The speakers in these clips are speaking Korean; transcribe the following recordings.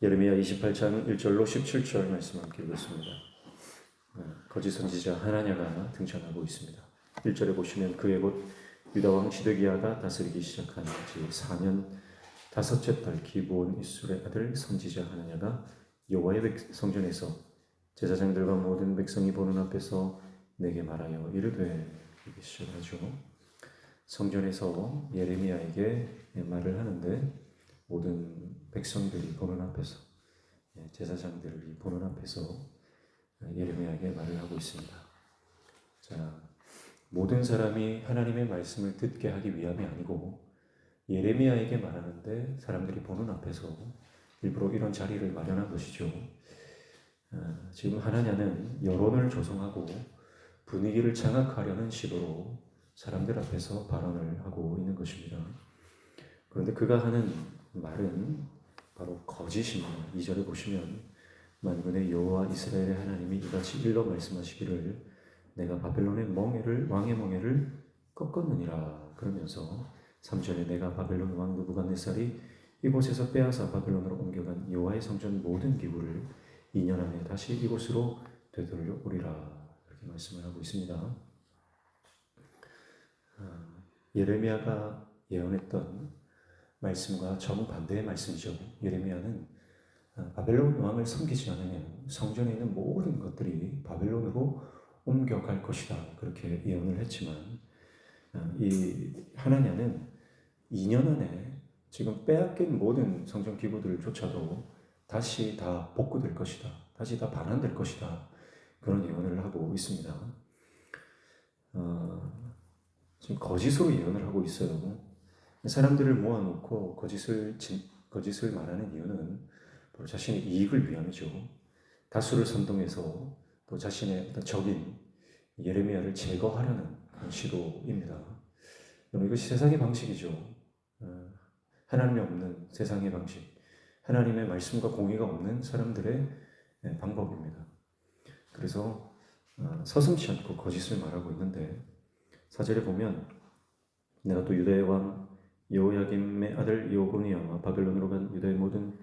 예레미야 28장 1절로 17절 말씀 함께 읽겠습니다. 거짓 선지자 하나냐가 등장하고 있습니다. 1절에 보시면 그의 곧 유다 왕 시드기야가 다스리기 시작한 지 4년 다섯째 달 기브온 이술의 아들 선지자 하나냐가 여호와의 성전에서 제사장들과 모든 백성이 보는 앞에서 내게 말하여 이르되, 이렇게 시작하죠. 성전에서 예레미야에게 말을 하는데 모든 백성들이 보는 앞에서, 제사장들이 보는 앞에서 예레미야에게 말을 하고 있습니다. 자, 모든 사람이 하나님의 말씀을 듣게 하기 위함이 아니고 예레미야에게 말하는데 사람들이 보는 앞에서 일부러 이런 자리를 마련한 것이죠. 지금 하나냐는 여론을 조성하고 분위기를 장악하려는 시도로 사람들 앞에서 발언을 하고 있는 것입니다. 그런데 그가 하는 말은 바로 거짓입니다. 2절에 보시면 만군의 여호와 이스라엘의 하나님이 이같이 일러 말씀하시기를 내가 바벨론의 왕의 멍에를 꺾었느니라. 그러면서 3절에 내가 바벨론 왕 느부갓네살이 이곳에서 빼앗아 바벨론으로 옮겨간 여호와의 성전 모든 기구를 2년 안에 다시 이곳으로 되돌려 오리라. 이렇게 말씀을 하고 있습니다. 예레미야가 예언했던 말씀과 정반대의 말씀이죠. 예레미야는 바벨론 왕을 섬기지 않으면 성전에 있는 모든 것들이 바벨론으로 옮겨갈 것이다. 그렇게 예언을 했지만 이 하나냐는 2년 안에 지금 빼앗긴 모든 성전 기구들조차도 다시 다 복구될 것이다. 다시 다 반환될 것이다. 그런 예언을 하고 있습니다. 지금 거짓으로 예언을 하고 있어요. 사람들을 모아놓고 거짓을 말하는 이유는 바로 자신의 이익을 위함이죠. 다수를 선동해서 또 자신의 어떤 적인 예레미야를 제거하려는 그런 시도입니다. 여러분, 이것이 세상의 방식이죠. 하나님이 없는 세상의 방식, 하나님의 말씀과 공의가 없는 사람들의 방법입니다. 그래서 서슴지 않고 거짓을 말하고 있는데 4절에 보면 내가 또 유다의 왕 여호야김의 아들 여고니아와 바벨론으로 간 유다의 모든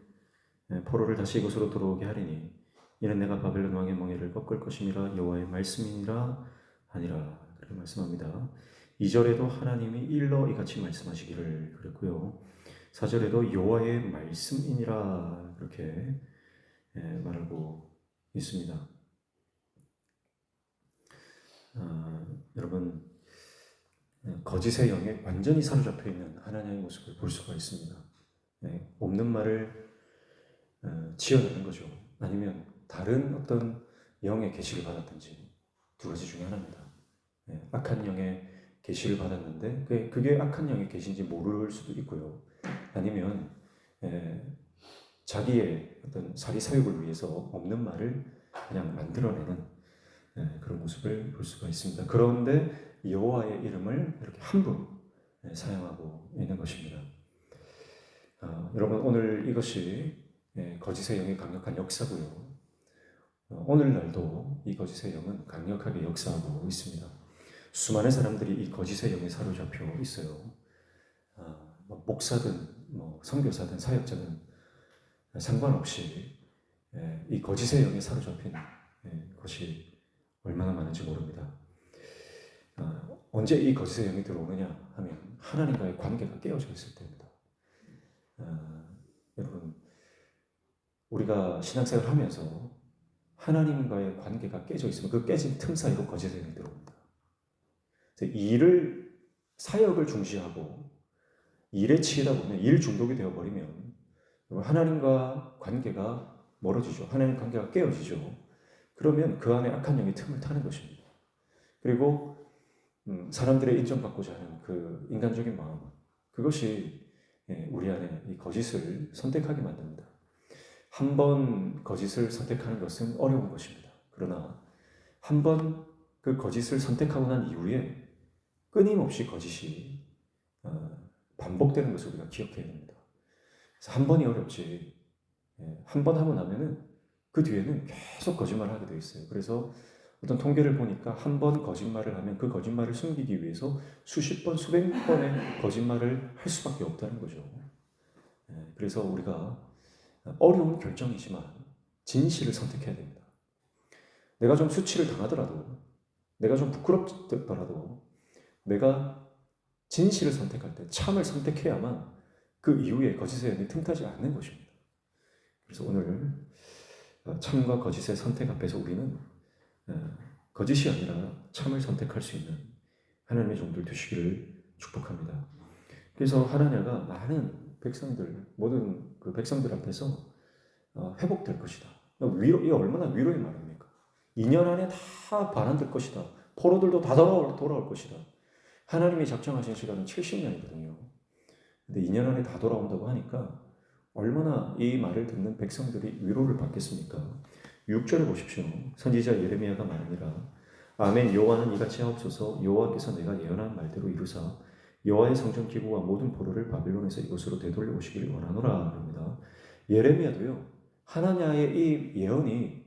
포로를 다시 이곳으로 들어오게 하리니 이는 내가 바벨론 왕의 멍에를 꺾을 것임이라 여호와의 말씀이니라 하니라. 그렇게 말씀합니다. 2절에도 하나님이 일러 이같이 말씀하시기를 그랬고요. 4절에도 여호와의 말씀이니라 그렇게 말하고 있습니다. 여러분, 거짓의 영에 완전히 사로잡혀 있는 하나님의 모습을 볼 수가 있습니다. 없는 말을 지어내는 거죠. 아니면 다른 어떤 영의 계시를 받았든지 두 가지 중에 하나입니다. 악한 영의 계시를 받았는데 그게 악한 영의 계시인지 모를 수도 있고요. 아니면 자기의 어떤 사리사욕을 위해서 없는 말을 그냥 만들어내는 그런 모습을 볼 수가 있습니다. 그런데 여호와의 이름을 이렇게 한 분 사용하고 있는 것입니다. 여러분, 오늘 이것이 거짓의 영의 강력한 역사고요. 오늘날도 이 거짓의 영은 강력하게 역사하고 있습니다. 수많은 사람들이 이 거짓의 영에 사로잡혀 있어요. 목사든 선교사든 사역자든 상관없이 이 거짓의 영에 사로잡힌 것이 얼마나 많은지 모릅니다. 언제 이 거짓의 영이 들어오느냐 하면 하나님과의 관계가 깨어져 있을 때입니다. 여러분, 우리가 신앙생활을 하면서 하나님과의 관계가 깨져 있으면 그 깨진 틈 사이로 거짓의 영이 들어옵니다. 사역을 중시하고 일에 치이다 보면 일 중독이 되어버리면 하나님과 관계가 멀어지죠. 하나님 관계가 깨어지죠. 그러면 그 안에 악한 영이 틈을 타는 것입니다. 그리고 사람들의 인정받고자 하는 그 인간적인 마음, 그것이 우리 안에 이 거짓을 선택하게 만듭니다. 한 번 거짓을 선택하는 것은 어려운 것입니다. 그러나 한 번 그 거짓을 선택하고 난 이후에 끊임없이 거짓이 반복되는 것을 우리가 기억해야 됩니다. 그래서 한 번이 어렵지, 한 번 하고 나면은 그 뒤에는 계속 거짓말을 하게 되어 있어요. 그래서 어떤 통계를 보니까 한 번 거짓말을 하면 그 거짓말을 숨기기 위해서 수십 번, 수백 번의 거짓말을 할 수밖에 없다는 거죠. 그래서 우리가 어려운 결정이지만 진실을 선택해야 됩니다. 내가 좀 수치를 당하더라도, 내가 좀 부끄럽더라도 내가 진실을 선택할 때 참을 선택해야만 그 이후에 거짓의 연이 틈타지 않는 것입니다. 그래서 오늘 참과 거짓의 선택 앞에서 우리는 거짓이 아니라 참을 선택할 수 있는 하나님의 종들 되시기를 축복합니다. 그래서 하나냐가 많은 백성들, 모든 그 백성들 앞에서 회복될 것이다. 이게 얼마나 위로의 말입니까? 2년 안에 다 반환될 것이다. 포로들도 다 돌아올 것이다. 하나님이 작정하신 시간은 70년이거든요. 근데 2년 안에 다 돌아온다고 하니까 얼마나 이 말을 듣는 백성들이 위로를 받겠습니까? 6절에 보십시오. 선지자 예레미야가 말하니라. 아멘. 여호와는 이같이 하옵소서. 여호와께서 내가 예언한 말대로 이루사 여호와의 성전 기구와 모든 포로를 바빌론에서 이곳으로 되돌려 오시기를 원하노라 합니다. 예레미야도요. 하나냐의 이 예언이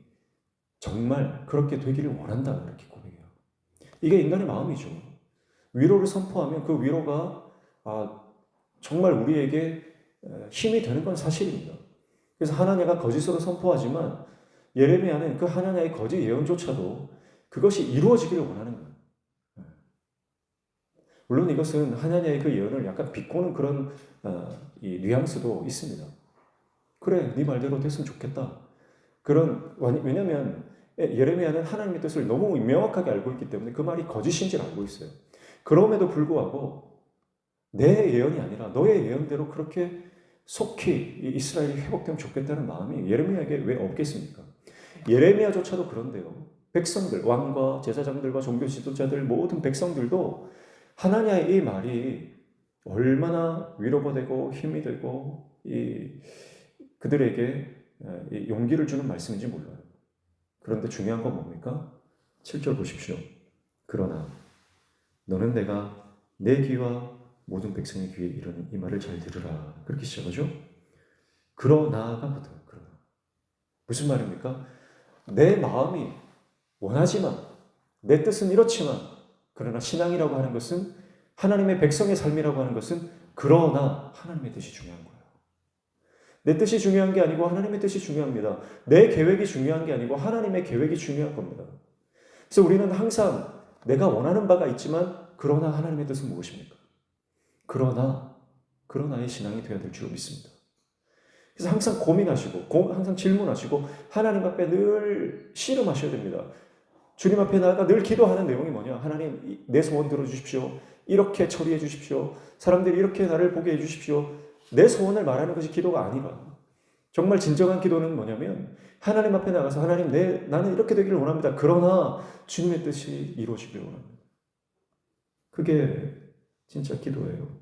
정말 그렇게 되기를 원한다 이렇게 고백해요. 이게 인간의 마음이죠. 위로를 선포하면 그 위로가 정말 우리에게 힘이 되는 건 사실입니다. 그래서 하나냐가 거짓으로 선포하지만 예레미야는 그 하나냐의 거짓 예언조차도 그것이 이루어지기를 원하는 거예요. 물론 이것은 하나냐의 그 예언을 약간 비꼬는 그런 이 뉘앙스도 있습니다. 그래, 네 말대로 됐으면 좋겠다. 왜냐하면 예레미야는 하나님의 뜻을 너무 명확하게 알고 있기 때문에 그 말이 거짓인 줄 알고 있어요. 그럼에도 불구하고 내 예언이 아니라 너의 예언대로 그렇게 속히 이스라엘이 회복되면 좋겠다는 마음이 예레미야에게 왜 없겠습니까? 예레미야조차도 그런데요. 백성들, 왕과 제사장들과 종교 지도자들 모든 백성들도 하나냐의 이 말이 얼마나 위로가 되고 힘이 되고 그들에게 용기를 주는 말씀인지 몰라요. 그런데 중요한 건 뭡니까? 7절 보십시오. 그러나 너는 내가 내 귀와 모든 백성의 귀에 이르는 이 말을 잘 들으라. 그렇게 시작하죠. 그러나가 붙어요. 그러나. 무슨 말입니까? 내 마음이 원하지만 내 뜻은 이렇지만 그러나 신앙이라고 하는 것은 하나님의 백성의 삶이라고 하는 것은 그러나 하나님의 뜻이 중요한 거예요. 내 뜻이 중요한 게 아니고 하나님의 뜻이 중요합니다. 내 계획이 중요한 게 아니고 하나님의 계획이 중요한 겁니다. 그래서 우리는 항상 내가 원하는 바가 있지만 그러나 하나님의 뜻은 무엇입니까? 그러나의 신앙이 되어야 될 줄 믿습니다. 그래서 항상 고민하시고 항상 질문하시고 하나님 앞에 늘 씨름하셔야 됩니다. 주님 앞에 나아가 늘 기도하는 내용이 뭐냐? 하나님 내 소원 들어주십시오. 이렇게 처리해 주십시오. 사람들이 이렇게 나를 보게 해주십시오. 내 소원을 말하는 것이 기도가 아니라 정말 진정한 기도는 뭐냐면 하나님 앞에 나가서 하나님 나는 이렇게 되기를 원합니다. 그러나 주님의 뜻이 이루어지기를 원합니다. 그게 진짜 기도예요.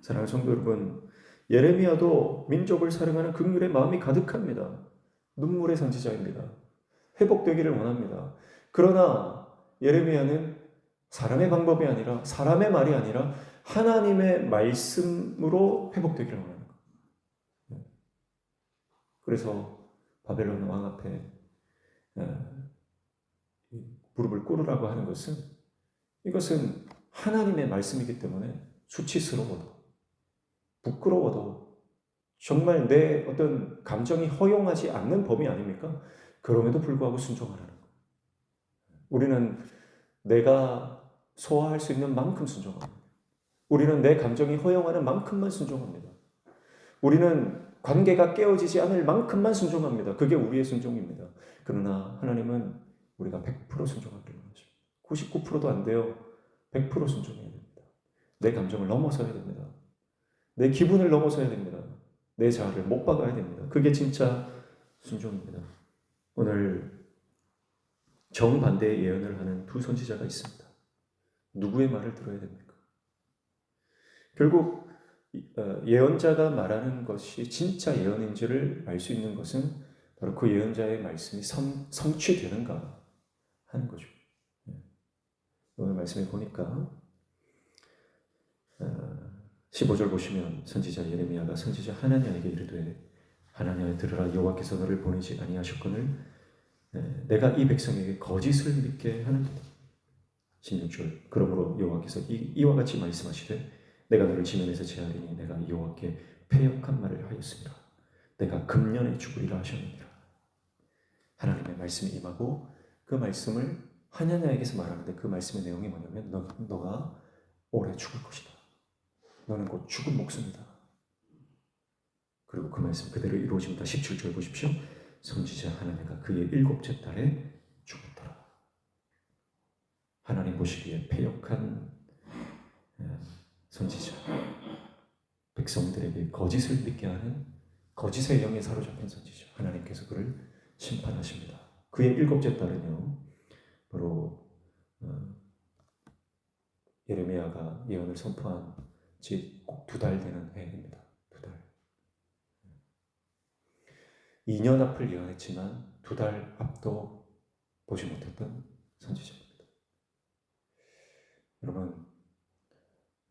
사랑하는 성도 여러분, 예레미야도 민족을 사랑하는 긍휼의 마음이 가득합니다. 눈물의 선지자입니다. 회복되기를 원합니다. 그러나 예레미야는 사람의 방법이 아니라 사람의 말이 아니라 하나님의 말씀으로 회복되기를 원하는 거예요. 그래서 바벨론 왕 앞에 무릎을 꿇으라고 하는 것은 이것은 하나님의 말씀이기 때문에 수치스러워도 부끄러워도 정말 내 어떤 감정이 허용하지 않는 범위 아닙니까? 그럼에도 불구하고 순종하라는 거예요. 우리는 내가 소화할 수 있는 만큼 순종합니다. 우리는 내 감정이 허용하는 만큼만 순종합니다. 우리는 관계가 깨어지지 않을 만큼만 순종합니다. 그게 우리의 순종입니다. 그러나 하나님은 우리가 100% 순종하기를 원하십니다. 99%도 안 돼요. 100% 순종해야 됩니다. 내 감정을 넘어서야 됩니다. 내 기분을 넘어서야 됩니다. 내 자아를 못 박아야 됩니다. 그게 진짜 순종입니다. 오늘 정반대의 예언을 하는 두 선지자가 있습니다. 누구의 말을 들어야 됩니까? 결국 예언자가 말하는 것이 진짜 예언인지를 알 수 있는 것은 바로 그 예언자의 말씀이 성취되는가 하는 거죠. 오늘 말씀에 보니까 15절 보시면 선지자 예레미야가 선지자 하나냐에게 이르되 하나냐 들으라 여호와께서 너를 보내지 아니하셨거늘 내가 이 백성에게 거짓을 믿게 하는도다. 16절 그러므로 여호와께서 이와 같이 말씀하시되 내가 너를 지면에서 제하리니 내가 여호와께 패역한 말을 하였습니다. 내가 금년에 죽으리라 하셨느니라. 하나님의 말씀이 임하고 그 말씀을 하냐냐에게서 말하는데 그 말씀의 내용이 뭐냐면 너가 올해 죽을 것이다. 너는 곧 죽은 목숨이다. 그리고 그 말씀 그대로 이루어집니다. 17절 보십시오. 선지자 하나냐가 그의 7째 달에 죽었더라. 하나님 보시기에 패역한 선지자, 백성들에게 거짓을 믿게 하는 거짓의 영에 사로잡힌 선지자, 하나님께서 그를 심판하십니다. 그의 7째 달은요 바로 예레미야가 예언을 선포한 지 꼭 2달 되는 해입니다. 2달. 2년 앞을 예언했지만 2달 앞도 보지 못했던 선지자입니다. 여러분,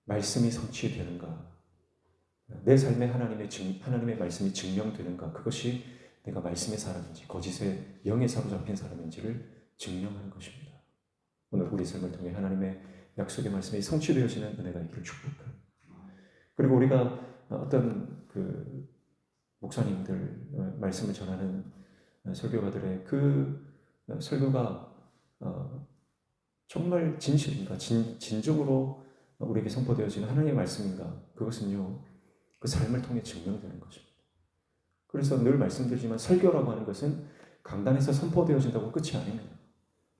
말씀이 성취되는가? 내 삶에 하나님의 말씀이 증명되는가? 그것이 내가 말씀의 사람인지 거짓의 영에 사로잡힌 사람인지를 증명하는 것입니다. 오늘 우리 삶을 통해 하나님의 약속의 말씀이 성취되어지는 은혜가 있기를 축복합니다. 그리고 우리가 어떤 그 목사님들 말씀을 전하는 설교가들의 그 설교가 정말 진실인가, 진정으로 우리에게 선포되어지는 하나님의 말씀인가, 그것은요 그 삶을 통해 증명되는 것입니다. 그래서 늘 말씀드리지만 설교라고 하는 것은 강단에서 선포되어진다고 끝이 아닙니다.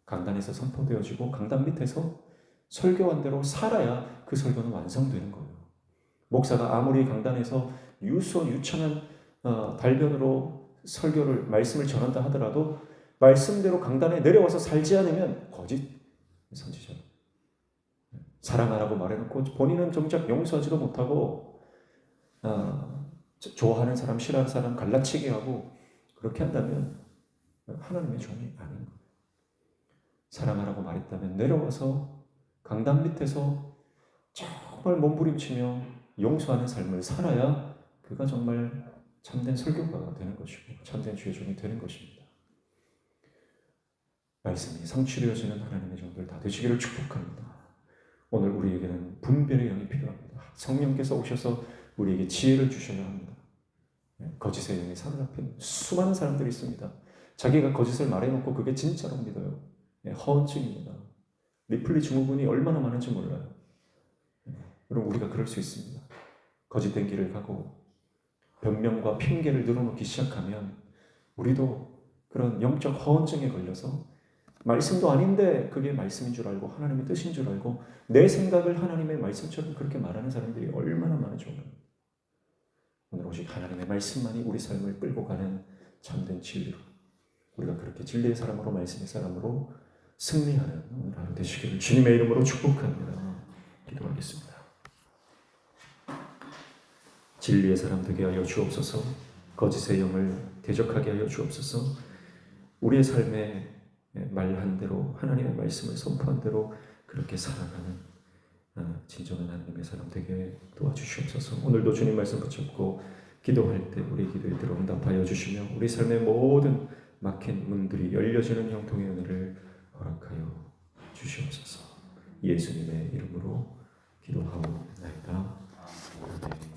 강단에서 선포되어지고 강단 밑에서 설교한 대로 살아야 그 설교는 완성되는 거예요. 목사가 아무리 강단에서 유치한 달변으로 말씀을 전한다 하더라도 말씀대로 강단에 내려와서 살지 않으면 거짓 선지자. 사랑하라고 말해놓고 본인은 정작 용서하지도 못하고 좋아하는 사람, 싫어하는 사람 갈라치게 하고 그렇게 한다면 하나님의 종이 아닌 거예요. 사랑하라고 말했다면 내려와서 강단 밑에서 정말 몸부림치며 용서하는 삶을 살아야 그가 정말 참된 설교가가 되는 것이고 참된 주의 종이 되는 것입니다. 말씀이 성취되어지는 하나님의 종들 다 되시기를 축복합니다. 오늘 우리에게는 분별의 영이 필요합니다. 성령께서 오셔서 우리에게 지혜를 주셔야 합니다. 거짓의 영에 사로잡힌 수많은 사람들이 있습니다. 자기가 거짓을 말해놓고 그게 진짜로 믿어요. 허언증입니다. 리플리 증후군이 얼마나 많은지 몰라요. 여러분, 우리가 그럴 수 있습니다. 거짓된 길을 가고 변명과 핑계를 늘어놓기 시작하면 우리도 그런 영적 허언증에 걸려서 말씀도 아닌데 그게 말씀인 줄 알고 하나님의 뜻인 줄 알고 내 생각을 하나님의 말씀처럼 그렇게 말하는 사람들이 얼마나 많은지 몰라요. 오늘 오직 하나님의 말씀만이 우리 삶을 끌고 가는 참된 진리로 우리가 그렇게 진리의 사람으로 말씀의 사람으로 승리하는 오늘 하루 되시기를 주님의 이름으로 축복합니다. 기도하겠습니다. 진리의 사람 되게 하여 주옵소서. 거짓의 영을 대적하게 하여 주옵소서. 우리의 삶에 말한 대로 하나님의 말씀을 선포한 대로 그렇게 살아가는 진정한 하나님의 사람 되게 도와주시옵소서. 오늘도 주님 말씀 붙잡고 기도할 때 우리 기도에 들어 응답하여 주시며 우리 삶의 모든 막힌 문들이 열려지는 형통의 은혜를 허락하여 주시옵소서. 예수님의 이름으로 기도하옵나이다. 아멘.